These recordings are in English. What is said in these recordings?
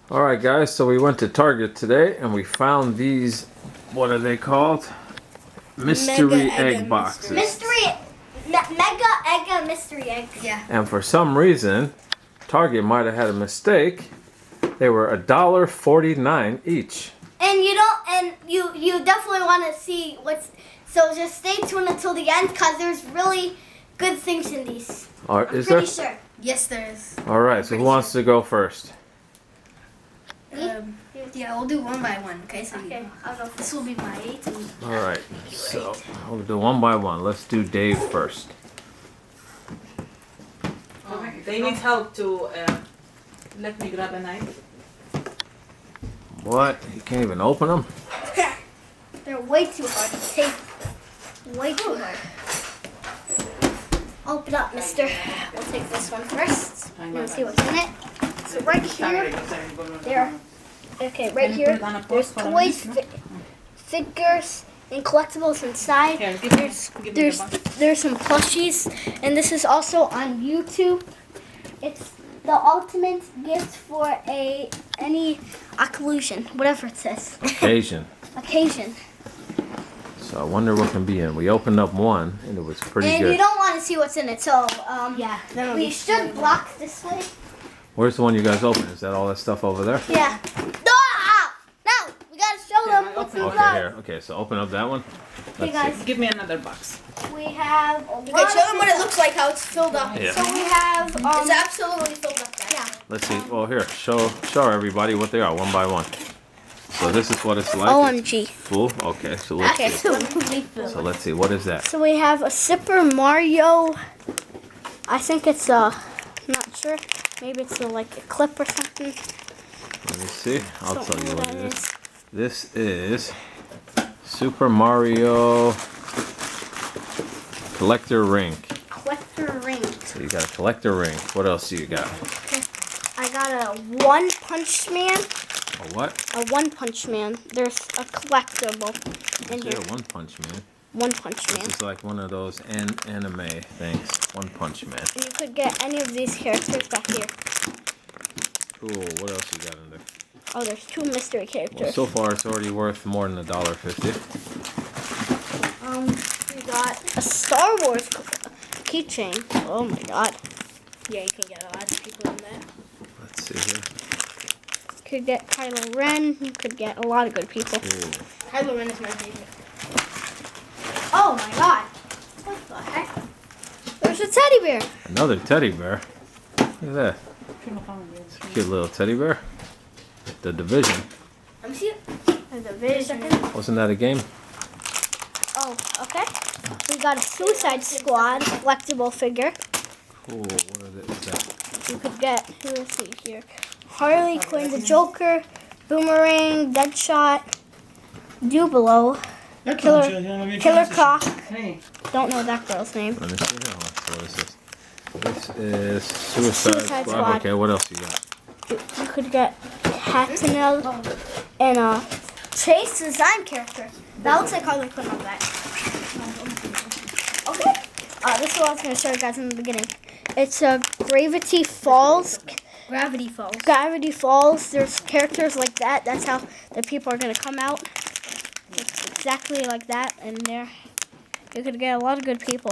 Alright guys, so we went to Target today and we found these, what are they called? Mystery egg boxes. Mega egg mystery eggs. Yeah. And for some reason, Target might have had a mistake. They were $1.49 each. And you definitely want to see what's, so just stay tuned until the end because there's really good things in these. Is there? Pretty sure. Yes, there is. Alright, so who wants to go first? Yeah, we'll do one by one. Okay, so Okay, I'll go first. this will be my 8. Alright, so we'll do one by one. Let's do Dave first. They need help to let me grab a knife. What? You can't even open them? They're way too hard to take. Way too hard. Open up, mister. We'll take this one first. Let's see what's in it. So right here, there. Okay, right here, there's toys, figures, and collectibles inside. Here, give me the box. There's some plushies, and this is also on YouTube. It's the ultimate gift for any occasion, whatever it says. Occasion. Occasion. So I wonder what can be in. We opened up one and it was pretty And good. you don't want to see what's in it, so Yeah. we should block this way. Where's the one you guys opened? Is that all that stuff over there? Yeah. No, we gotta show them what's Okay, Okay, inside. here. Okay, so open up that one. Okay, Let's guys, Give me another box. we have a lot Okay, show them of what it looks like, how it's filled up. Yeah. So we have It's absolutely filled up, guys. yeah. Let's see. Well, here, show everybody what they are one by one. So this is what it's like. OMG. It's full. Okay, so let's Okay, see. So let's see. What is that? so we have a Super Mario. I think it's not sure. Maybe it's like a clip or something. Let me see. I'll Don't tell know you what what that it is. This is Super Mario Collector Ring. Collector ring. So you got a collector ring. What else do you got? I got a One Punch Man. A what? A One Punch Man. There's a collectible in Is here. there One Punch Man? One Punch Man. It's like one of those anime things. One Punch Man. And you could get any of these characters back here. Cool. What else you got in there? Oh, there's 2 mystery Well, characters. so far it's already worth more than $1.50. We got a Star Wars keychain. Oh my god. Yeah, you can get a lot of people in that. Let's see here. You could get Kylo Ren. You could get a lot of good people. Cool. Kylo Ren is my favorite. Oh my god. What the heck? There's a teddy bear. Another teddy bear. Look at that. It's a cute little teddy bear. The Division. Let me see it. There's a vision. Wasn't that a game? Oh, okay. We got a Suicide Squad collectible figure. Cool. What is that? You could get, let's see here, Harley Quinn, the Joker, Boomerang, Deadshot, Dublo, Killer Croc. Hey. Don't know that girl's name. Let me see here. What is this? This is Suicide Suicide Squad. Squad. Okay, what else you got? You could get Catanel and a Chase design character. That looks like Harley Quinn on that. Okay. This is what I was going to show you guys in the beginning. It's a Gravity Falls. Gravity Falls. Gravity Falls. There's characters like that. That's how the people are going to come out. It's exactly like that. And there, you could get a lot of good people.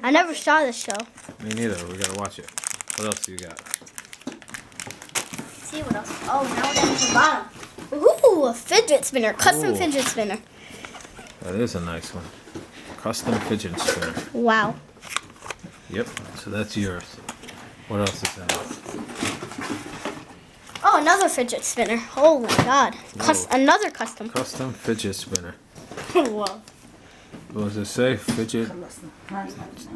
I never saw this show. Me neither. We gotta watch it. What else do you got? Let's see what else. Oh, now we're down to the bottom. Ooh, a fidget spinner. Custom Ooh. fidget spinner. That is a nice one. Custom fidget spinner. Wow. Yep. So that's yours. What else is that? Oh, another fidget spinner. Oh my god. Whoa. Another custom. Custom fidget spinner. Wow. What does it say? Fidget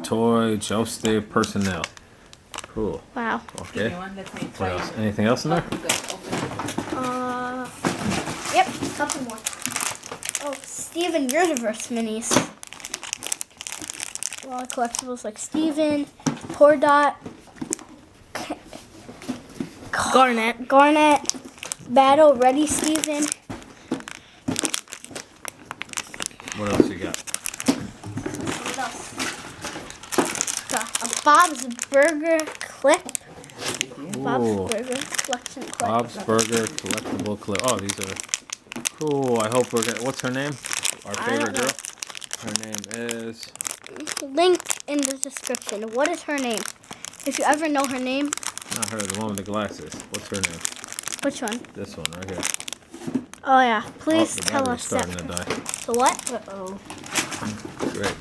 toy jousting personnel. Cool. Wow. Okay. Let me What try else? it. Anything else in there? Yep, couple more. Oh, Steven Universe minis. A lot of collectibles like Steven, Pordot, Garnet, Battle Ready Steven. What else you got? What else? Got a Bob's Burger clip. Bob's Ooh. Burger Collection. Bob's Burger collectible clip. Oh, these are cool. I hope we're gonna. What's her name? Our I favorite don't know. girl. Her name is. Link in the description. What is her name? If you ever know her name, Not her. The one with the glasses. What's her name? which one? This one right here. Oh yeah, please the tell battery's us that. starting to die. So what? Uh-oh. Great.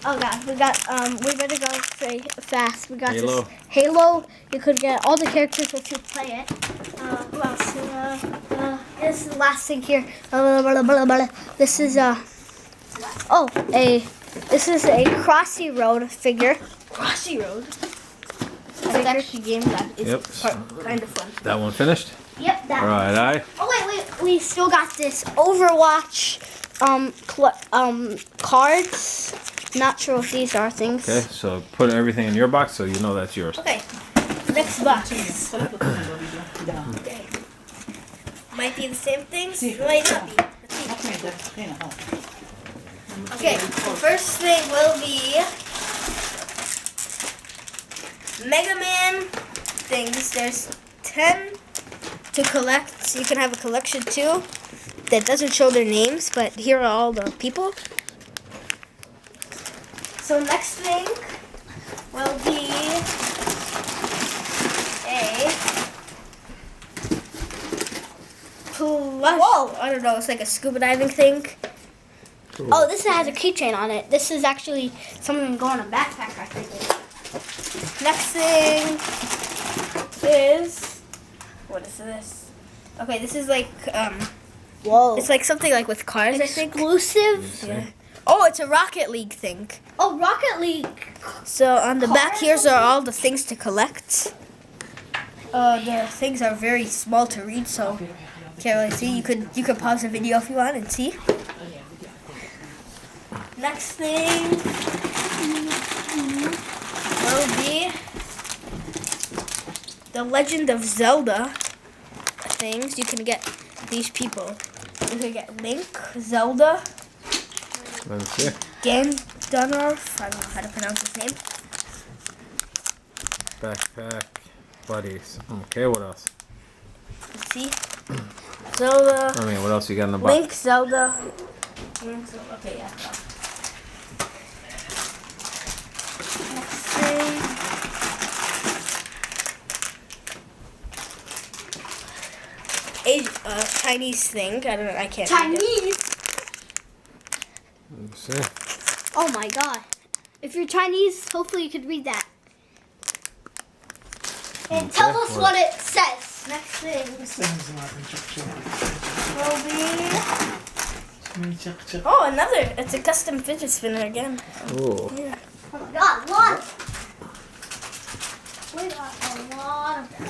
Oh god, we better go fast. We got Halo. this Halo. You could get all the characters if you play it. Who else? This is the last thing here. This is this is a Crossy Road figure. Crossy Road. It's actually game that is Yep. kind of fun. That one finished. Yep, that. Right. Oh wait, we still got this Overwatch cards. Not sure if these are things. Okay. So put everything in your box so you know that's yours. Okay. Next box. Okay. Might be the same things. Sí. Might not be. Okay. The first thing will be Mega Man things. There's 10 to collect. You can have a collection too. That doesn't show their names, but here are all the people. So next thing will be a plush. Whoa! I don't know. It's like a scuba diving thing. Cool. Oh, this has a keychain on it. This is actually something to go in a backpack, I think. Next thing is, what is this? Okay, this is like Whoa. it's like something like with cars, I think. Exclusive. Yeah. Oh, it's a Rocket League thing. Oh, Rocket League. So on the back Cars? here's are all the things to collect. The things are very small to read, so can't really see. You could pause the video if you want and see. Next thing will be the Legend of Zelda things. You can get these people. You can get Link, Zelda, Let's see. Ganondorf. I don't know how to pronounce his name. Backpack buddies. Okay. What else? Let's see. Zelda, I mean, what else you got in the box? Link, Zelda. Okay, yeah. Next thing. Chinese thing. I don't know. I can't. read it. Chinese. Let's see. Oh my god. If you're Chinese, hopefully you could read that. And tell Okay, us what- what it says. Next thing Check. oh, another. It's a custom fidget spinner again. Cool. Yeah. Oh my god, one. We got a lot of them.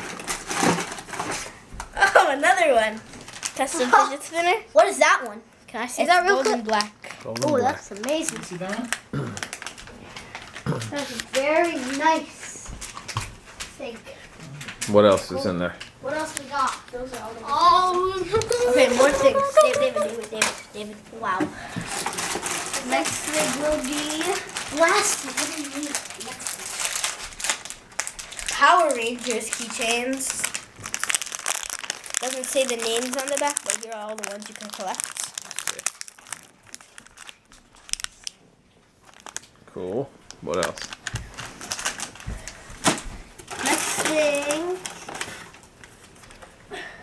Oh, another one. Custom fidget spinner. What is that one? Can I see It's that real golden quick? black. Golden Oh, black. that's amazing. See that one? That's very nice. Think. What else is in there? What else we got? Those are all the Oh. Okay, more things. David. Wow. Next thing will be Last. What do you need? Next. Power Rangers keychains. Doesn't say the names on the back, but here are all the ones you can collect. Cool. What else? Next thing,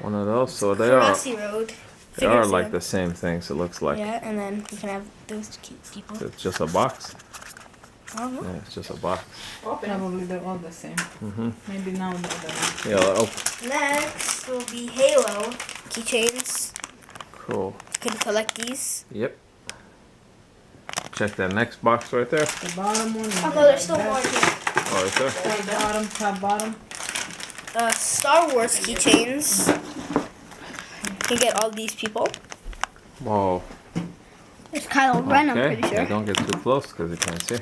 One of those. So they are. Crossy Road. They are like the same things. It looks like. Yeah, and then you can have those cute people. It's just a box. I don't know. Yeah, it's just a box. Probably they're all the same. Maybe now the other one. Yeah. Oh, Next will be Halo keychains. cool. You can collect these. Yep. Check that next box right there. The bottom one. Oh no, there's still more here. Oh, right there. The bottom, top bottom. Star Wars keychains. You can get all these people. Whoa. It's Kylo Ren, I'm Okay. pretty sure. Yeah, don't get too close because you can't see.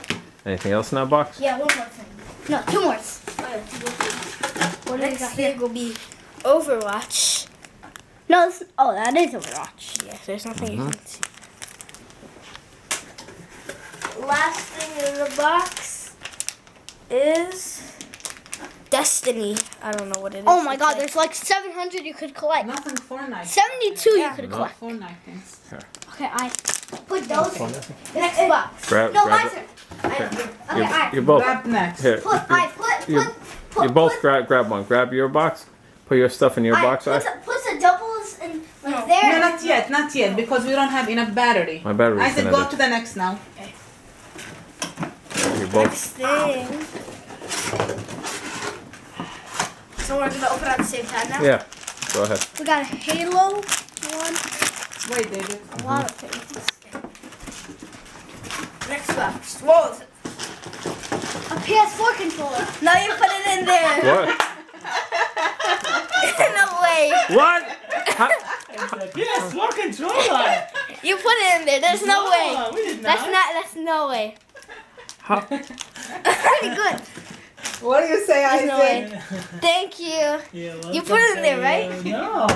Anything else in that box? Yeah, one more thing. No, two more. What do we next got thing here? will be Overwatch. No, that is Overwatch. Yeah, there's nothing you can see. Last thing in the box is Destiny. I don't know what it is. Oh my It's god, like- there's like 700 you could collect. Nothing Fortnite. 72 you Yeah. could No. collect. Fortnite things. Okay, I put those in the next box. Grab, No, grab my it. turn. Okay. Okay, I You both. Grab next. Here. put, I put, You, put, you both grab one. Grab your box. Put your stuff in your box. put the doubles in like No, there. not yet, because we don't have enough battery. My battery's I said gonna go die. to the next now. You both. Next thing. So we're gonna open at the same time now. Yeah. Go ahead. We got a Halo one. Wait, David. A lot of things. Next box. Whoa. A PS4 controller. Now you put it in there. What? No way. What? PS4 controller. You put it in there. There's no way. We did not. That's no way. How? Pretty good. What do you say, There's no Isaac? way. Thank you. Yeah, You put it in there, right? No.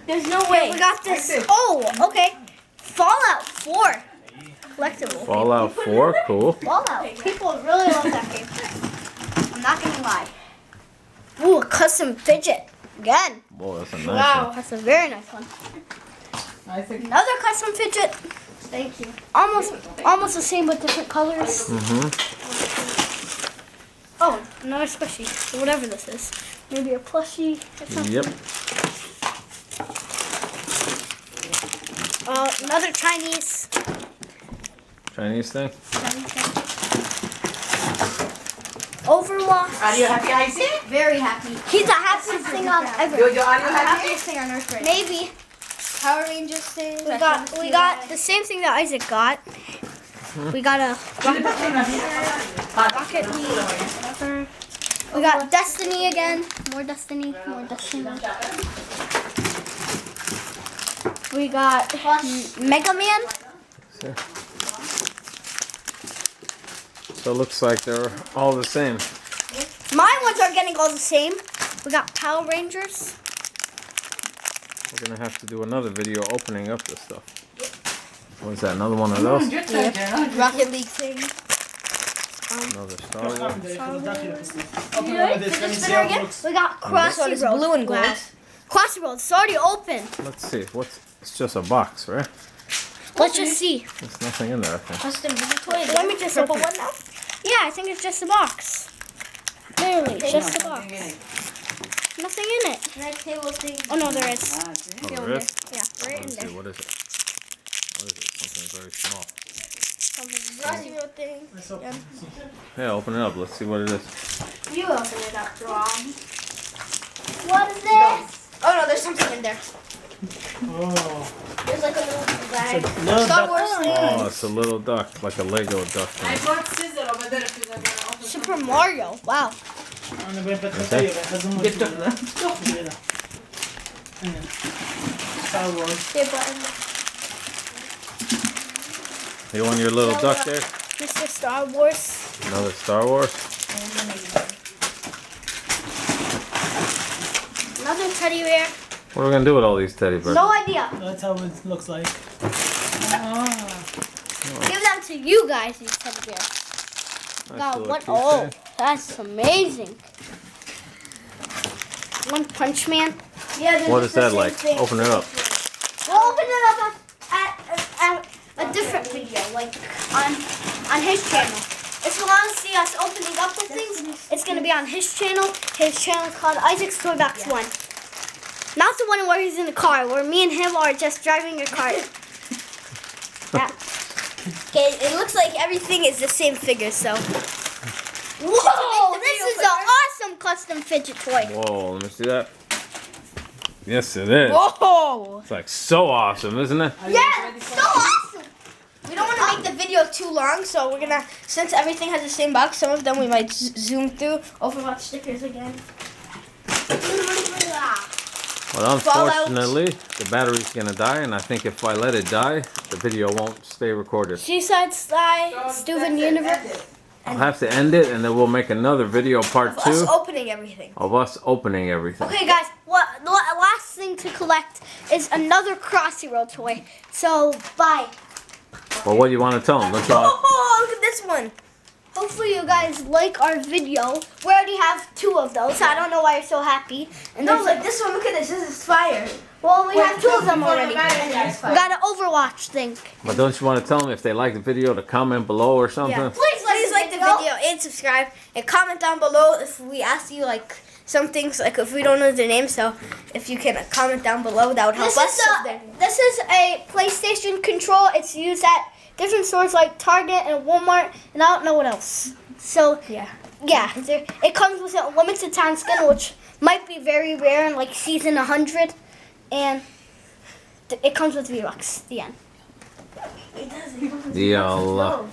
There's no way. We got this. That's it. Oh, okay. Fallout 4. Collectible. Fallout 4. Cool. Fallout. People really love that game. I'm not gonna lie. Ooh, a custom fidget. Again. Whoa, that's a nice Wow. That's a very nice one. Isaac. Another custom fidget. Thank you. Almost the same but different colors. one. Mm-hmm. Oh, another squishy. So whatever this is. Maybe a plushie or something. Yep. Another Chinese. Chinese thing. Overwatch. Are you happy, Isaac? Very happy. He's the happiest thing on ever. Are you happy? Happiest thing on earth right now. Maybe. Power Rangers thing. We got the same thing that Isaac got. We got a Rocket League. We got Destiny again. More Destiny. More Destiny. We got Mega Man. So it looks like they're all the same. My ones are getting all the same. We got Power Rangers. We're gonna have to do another video opening up this stuff. What's that? Another one of those? Rocket League thing. Another Star Wars. Open over this. Let me see how it looks. We got This Crossy one is Road. blue and gold. Crossy Road. It's already open. Let's see. It's just a box, right? Let's just see. There's nothing in there. I think. Custom fidget toy. Let me just Purple open one now. Yeah, I think it's just a box. Literally, just a box. Nothing in it. Next table thing. Oh no, there is. Oh, there is? Yeah, right in Let's see. there. What is it? What is it? Something very small. Rocky Road thing. Let's open it. Yeah, open it up. Let's see what it is. You open it up, Rob. What is this? Oh no, there's something in there. Oh. There's like a little bag. No, Star that- Wars thing. Oh, it's a little duck, like a Lego duck. I Thing. brought scissors over there if you're gonna open. Super Mario. Wow. انا بتخيل لازم Get to that. Star Wars. Hey, button. You want your little duck there? Mr. Star Wars. Another Star Wars? Another teddy bear. What are we gonna do with all these teddy bears? No idea. That's how it looks like. Give them to you guys, these teddy bears. Nice Got little one. keychain. Oh, that's amazing. One Punch Man. Yeah, there's What just is the that same like? thing. Open it up. We'll open it up at a different video, like on his channel. If you want to see us opening up the things, it's going to be on his channel. His channel is called Isaac's Toy Box 1. Not the one where he's in the car, where me and him are just driving a car. Yeah. Okay, it looks like everything is the same figure, so. Whoa, this is an awesome custom fidget toy. Whoa, let me see that. Yes, it is. Whoa! It's like so awesome, isn't it? Yeah, so awesome. We don't want to make the video too long, so we're gonna, since everything has the same box, some of them we might zoom through. Overwatch stickers again. But unfortunately, the battery's gonna die, and I think if I let it die, the video won't stay recorded. Seaside Sky, Steven Universe. I'll have to end it, and then we'll make another video part Us 2 opening everything. of us opening everything. Okay, guys, the last thing to collect is another Crossy Road toy. So, bye. Well, what do you want to tell them? Don't you want... Oh, look at this one. hopefully you guys like our video. We already have 2 of those. I don't know why you're so happy. And No, there's like this one. Look at this. This is fire. well, we have 2 of them before the already. battery We dies. got an Overwatch thing. But don't you want to tell them if they like the video to comment below or something? Yeah. Please like the video and subscribe and comment down below if we ask you like some things, like if we don't know the name. So if you can comment down below, that would help This is a PlayStation control. It's used at different stores like Target and Walmart, and I don't know what else. So Yeah. it comes with a limited time skin, which might be very rare in like season 100, and it comes with V-Bucks. The end. Deal.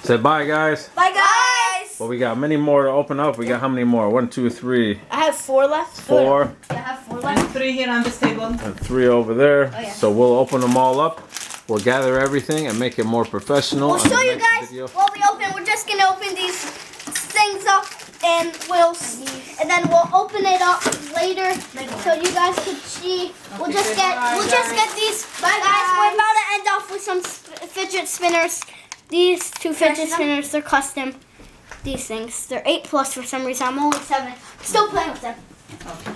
Say bye, guys. Bye guys. Well, we got many more to open up. We got how many more? 1, 2, 3, I have 4 left. 4, I have 4 left. And 3 here on this table. and 3 over there. Oh, yeah. So we'll open them all up. We'll gather everything and make it more professional. We'll on the show you next guys video. what we open. We're just gonna open these things up, and then we'll open it up later so you guys can see. We'll just get these. Bye guys. We're about to end off with some fidget spinners. These 2 fidget spinners, they're custom. These things, they're 8+ for some reason. I'm only 7. Still playing with them. Okay.